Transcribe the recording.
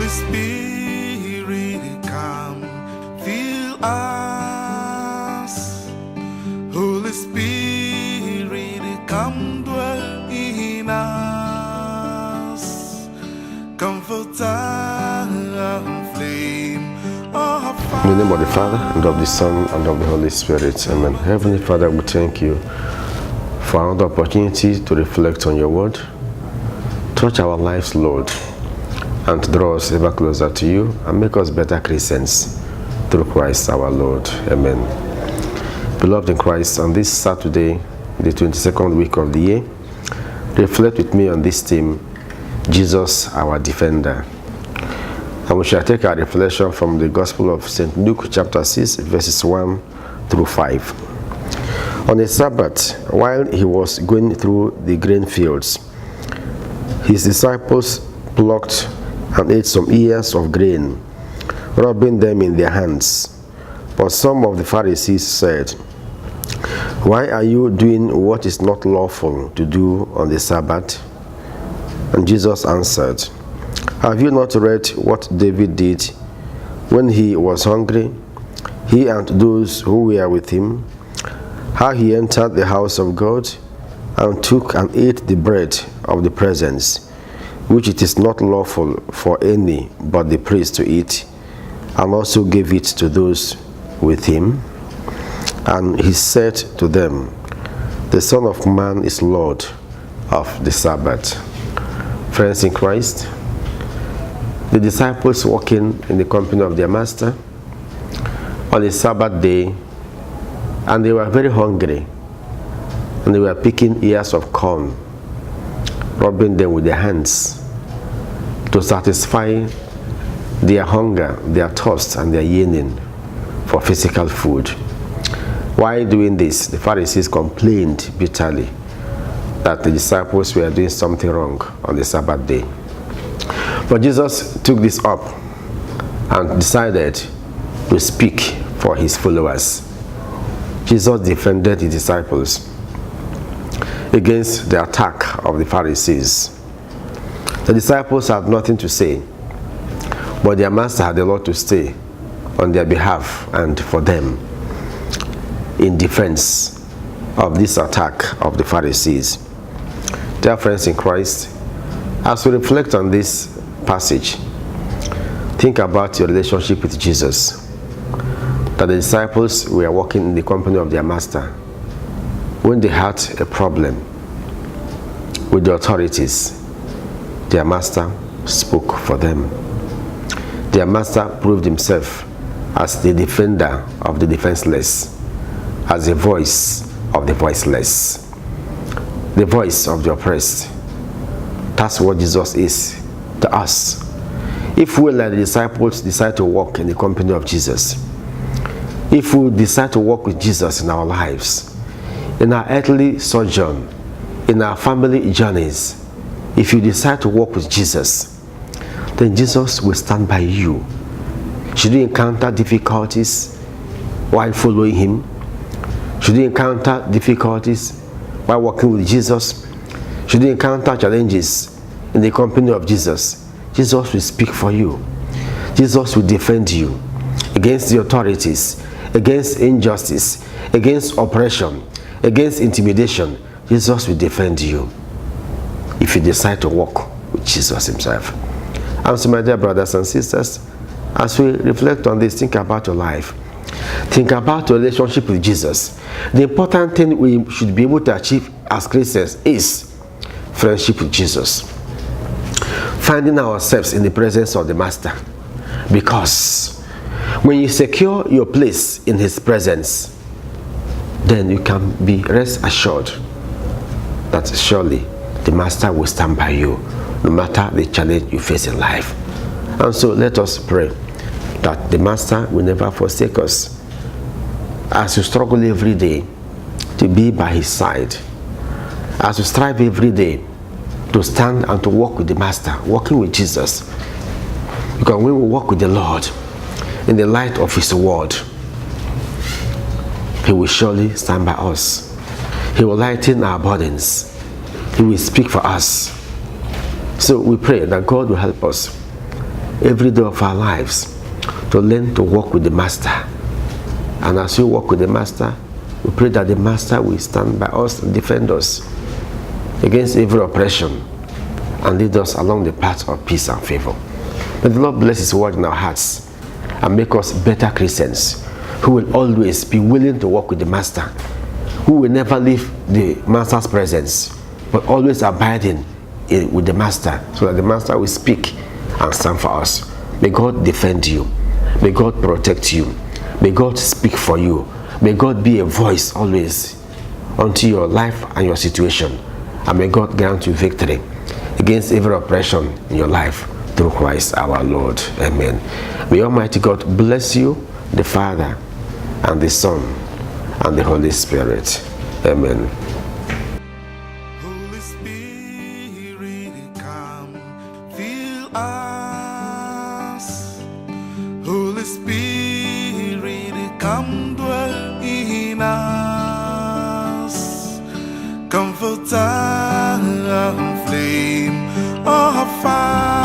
Holy Spirit, come, fill us. Holy Spirit, come dwell in us. Comforter and flame of fire. In the name of the Father, and of the Son, and of the Holy Spirit. Amen. Heavenly Father, we thank you for another opportunity to reflect on your word. Touch our lives, Lord, and draw us ever closer to you and make us better Christians through Christ our Lord. Amen. Beloved in Christ, on this Saturday, the 22nd week of the year, reflect with me on this theme, Jesus our Defender. And we shall take our reflection from the Gospel of St. Luke chapter 6, verses 1 through 5. On a Sabbath, while he was going through the grain fields, his disciples plucked and ate some ears of grain, rubbing them in their hands. But some of the Pharisees said, "Why are you doing what is not lawful to do on the Sabbath?" And Jesus answered, "Have you not read what David did when he was hungry, he and those who were with him, how he entered the house of God and took and ate the bread of the presence, which it is not lawful for any but the priest to eat, and also gave it to those with him? And he said to them, the Son of Man is Lord of the Sabbath." Friends in Christ, the disciples walking in the company of their master on a Sabbath day, and they were very hungry, and they were picking ears of corn, rubbing them with their hands to satisfy their hunger, their thirst, and their yearning for physical food. While doing this, the Pharisees complained bitterly that the disciples were doing something wrong on the Sabbath day. But Jesus took this up and decided to speak for his followers. Jesus defended his disciples against the attack of the Pharisees. The disciples had nothing to say, but their master had a lot to say on their behalf and for them in defense of this attack of the Pharisees. Dear friends in Christ, as we reflect on this passage, think about your relationship with Jesus. That the disciples were walking in the company of their master. When they had a problem with the authorities, their master spoke for them. Their master proved himself as the defender of the defenseless, as the voice of the voiceless, the voice of the oppressed. That's what Jesus is to us. If we, like the disciples, decide to walk in the company of Jesus, if we decide to walk with Jesus in our lives, in our earthly sojourn, in our family journeys, if you decide to walk with Jesus, then Jesus will stand by you. Should you encounter difficulties while following him? Should you encounter difficulties while walking with Jesus? Should you encounter challenges in the company of Jesus? Jesus will speak for you. Jesus will defend you against the authorities, against injustice, against oppression, against intimidation. Jesus will defend you if you decide to walk with Jesus himself. And so, my dear brothers and sisters, as we reflect on this, think about your life. Think about your relationship with Jesus. The important thing we should be able to achieve as Christians is friendship with Jesus. Finding ourselves in the presence of the Master. Because when you secure your place in his presence, then you can be rest assured that surely the Master will stand by you no matter the challenge you face in life. And so let us pray that the Master will never forsake us as we struggle every day to be by his side, as we strive every day to stand and to walk with the Master, walking with Jesus. Because when we walk with the Lord in the light of his word, he will surely stand by us. He will lighten our burdens. He will speak for us. So we pray that God will help us every day of our lives to learn to walk with the Master. And as we walk with the Master, we pray that the Master will stand by us and defend us against every oppression and lead us along the path of peace and favor. May the Lord bless His word in our hearts and make us better Christians who will always be willing to walk with the Master, who will never leave the Master's presence, but always abiding with the Master, so that the Master will speak and stand for us. May God defend you. May God protect you. May God speak for you. May God be a voice always unto your life and your situation. And may God grant you victory against every oppression in your life through Christ our Lord. Amen. May Almighty God bless you, the Father and the Son and the Holy Spirit. Amen. Holy Spirit, come, fill us. Holy Spirit, come dwell in us. Comforter and flame of fire.